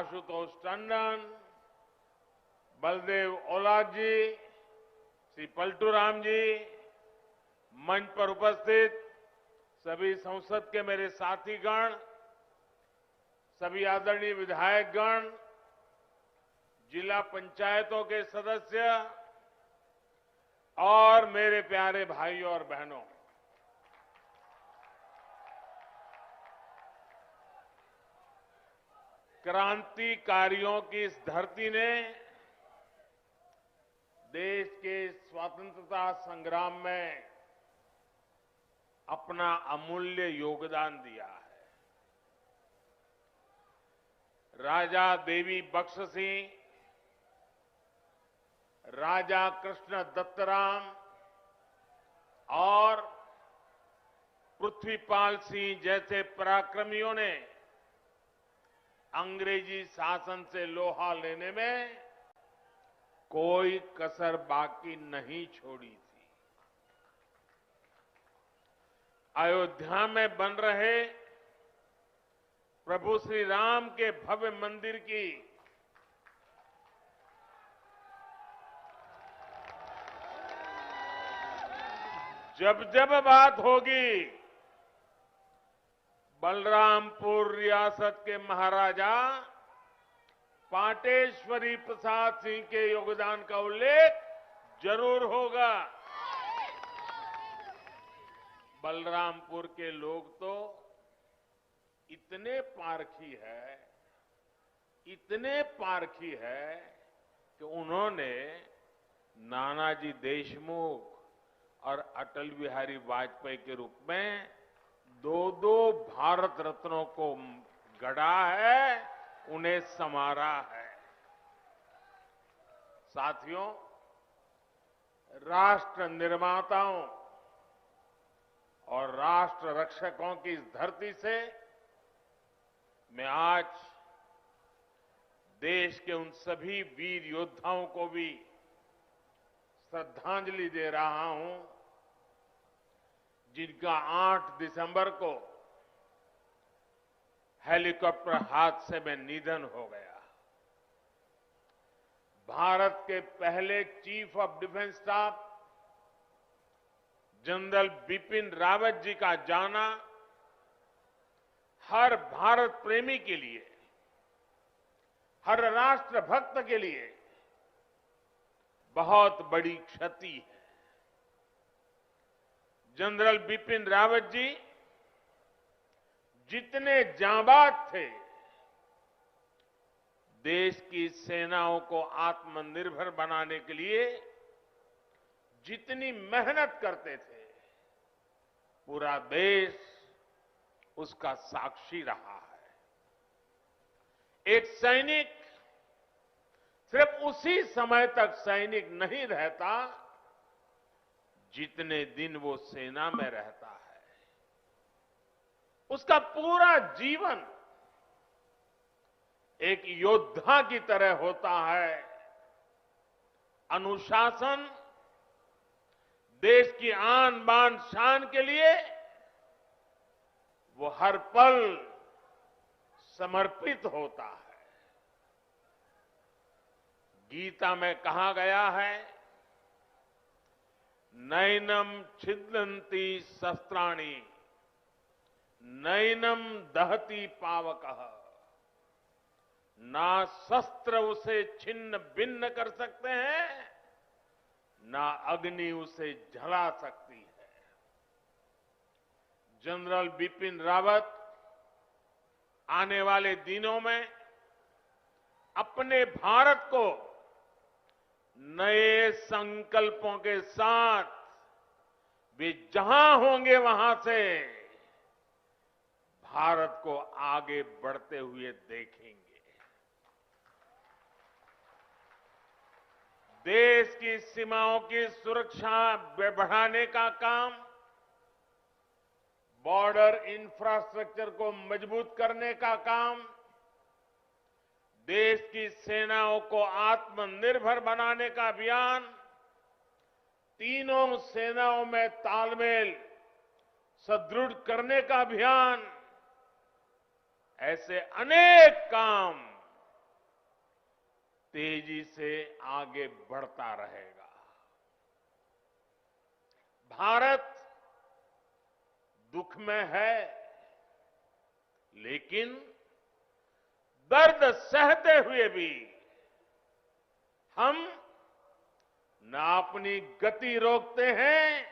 आशुतोष टंडन, बलदेव औलाद जी, श्री पलटू राम जी, मंच पर उपस्थित सभी संसद के मेरे साथीगण, सभी आदरणीय विधायकगण, जिला पंचायतों के सदस्य और मेरे प्यारे भाइयों और बहनों, क्रांतिकारियों की इस धरती ने देश के स्वतंत्रता संग्राम में अपना अमूल्य योगदान दिया है। राजा देवी बख्श सिंह, राजा कृष्ण दत्तराम और पृथ्वीपाल सिंह जैसे पराक्रमियों ने अंग्रेजी शासन से लोहा लेने में कोई कसर बाकी नहीं छोड़ी थी। अयोध्या में बन रहे प्रभु श्री राम के भव्य मंदिर की जब जब बात होगी, बलरामपुर रियासत के महाराजा पाटेश्वरी प्रसाद सिंह के योगदान का उल्लेख जरूर होगा। बलरामपुर के लोग तो इतने पारखी है कि उन्होंने नानाजी देशमुख और अटल बिहारी वाजपेयी के रूप में दो भारत रत्नों को गढ़ा है, उन्हें संवारा है। साथियों, राष्ट्र निर्माताओं और राष्ट्र रक्षकों की इस धरती से मैं आज देश के उन सभी वीर योद्धाओं को भी श्रद्धांजलि दे रहा हूं जिनका 8 दिसंबर को हेलीकॉप्टर हादसे में निधन हो गया। भारत के पहले chief of defence staff general Bipin Rawat ji का जाना हर भारत प्रेमी के लिए, हर राष्ट्र भक्त के लिए बहुत बड़ी क्षति है। जनरल बिपिन रावत जी जितने जांबाज थे, देश की सेनाओं को आत्मनिर्भर बनाने के लिए जितनी मेहनत करते थे, पूरा देश उसका साक्षी रहा है। एक सैनिक सिर्फ उसी समय तक सैनिक नहीं रहता जितने दिन वो सेना में रहता है। उसका पूरा जीवन एक योद्धा की तरह होता है। अनुशासन, देश की आन बान शान के लिए वो हर पल समर्पित होता है। गीता में कहा गया है, नैनम छिदन्ति शस्त्राणि, नैनम दहति पावकः, ना शस्त्र उसे छिन्न भिन्न कर सकते हैं, ना अग्नि उसे जला सकती है। जनरल बिपिन रावत आने वाले दिनों में अपने भारत को नए संकल्पों के साथ वे जहां होंगे वहां से भारत को आगे बढ़ते हुए देखेंगे। देश की सीमाओं की सुरक्षा बढ़ाने का काम, बॉर्डर इंफ्रास्ट्रक्चर को मजबूत करने का काम, देश की सेनाओं को आत्मनिर्भर बनाने का अभियान, तीनों सेनाओं में तालमेल सुदृढ़ करने का अभियान, ऐसे अनेक काम तेजी से आगे बढ़ता रहेगा। भारत दुख में है, लेकिन दर्द सहते हुए भी हम ना अपनी गति रोकते हैं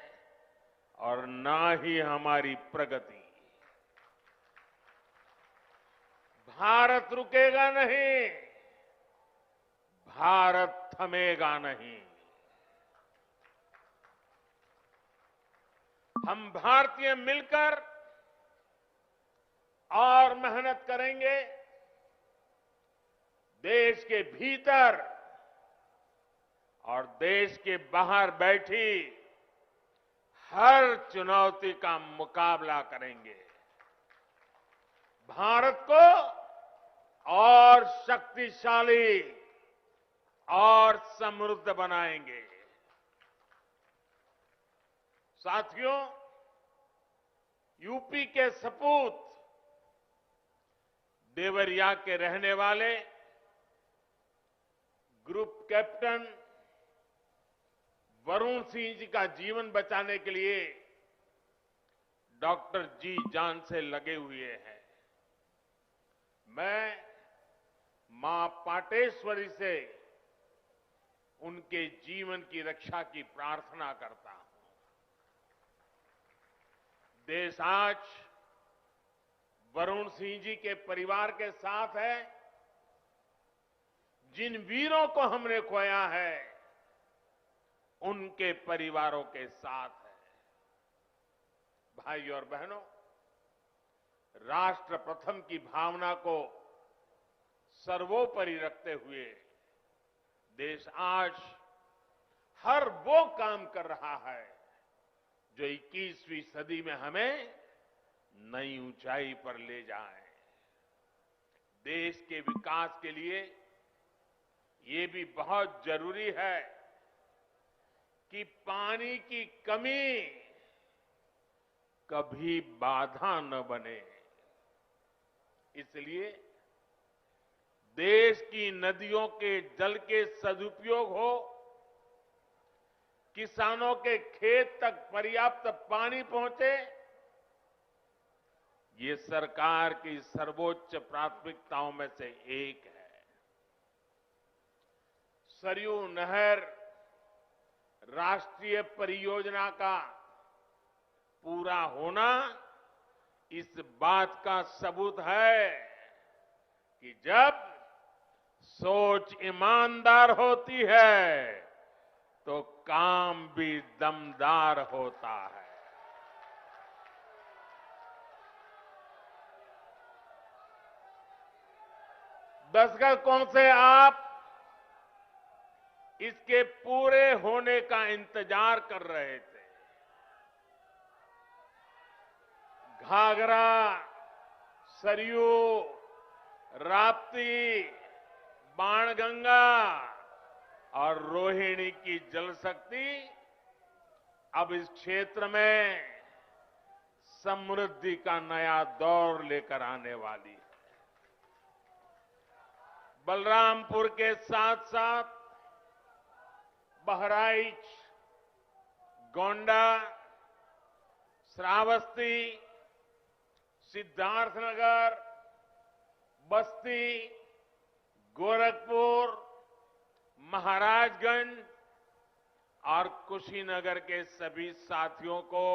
और ना ही हमारी प्रगति। भारत रुकेगा नहीं, भारत थमेगा नहीं। हम भारतीय मिलकर और मेहनत करेंगे। देश के भीतर और देश के बाहर बैठी हर चुनौती का मुकाबला करेंगे। भारत को और शक्तिशाली और समृद्ध बनाएंगे। साथियों, यूपी के सपूत देवरिया के रहने वाले ग्रुप कैप्टन वरुण सिंह जी का जीवन बचाने के लिए डॉक्टर जी जान से लगे हुए हैं। मैं मां पाटेश्वरी से उनके जीवन की रक्षा की प्रार्थना करता हूं। देश आज वरुण सिंह जी के परिवार के साथ है। जिन वीरों को हमने खोया है, उनके परिवारों के साथ है। भाइयों और बहनों, राष्ट्र प्रथम की भावना को सर्वोपरि रखते हुए देश आज हर वो काम कर रहा है जो 21वीं सदी में हमें नई ऊंचाई पर ले जाए। देश के विकास के लिए ये भी बहुत जरूरी है कि पानी की कमी कभी बाधा न बने। इसलिए देश की नदियों के जल के सदुपयोग हो, किसानों के खेत तक पर्याप्त पानी पहुंचे, ये सरकार की सर्वोच्च प्राथमिकताओं में से एक है। सरयू नहर राष्ट्रीय परियोजना का पूरा होना इस बात का सबूत है कि जब सोच ईमानदार होती है तो काम भी दमदार होता है। दशकों से आप इसके पूरे होने का इंतजार कर रहे थे। घाघरा, सरयू, राप्ती, बाणगंगा और रोहिणी की जल शक्ति अब इस क्षेत्र में समृद्धि का नया दौर लेकर आने वाली है। बलरामपुर के साथ साथ बहराइच, गोंडा, श्रावस्ती, सिद्धार्थनगर, बस्ती, गोरखपुर, महाराजगंज और कुशीनगर के सभी साथियों को,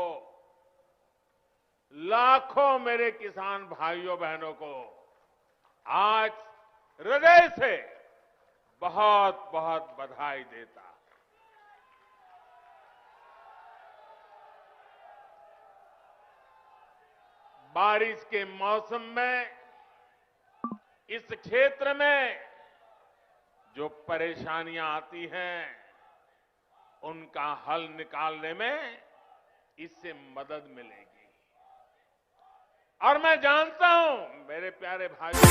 लाखों मेरे किसान भाइयों बहनों को आज हृदय से बहुत बहुत बधाई देता। बारिश के मौसम में इस क्षेत्र में जो परेशानियां आती हैं, उनका हल निकालने में इससे मदद मिलेगी। और मैं जानता हूं मेरे प्यारे भाइयों,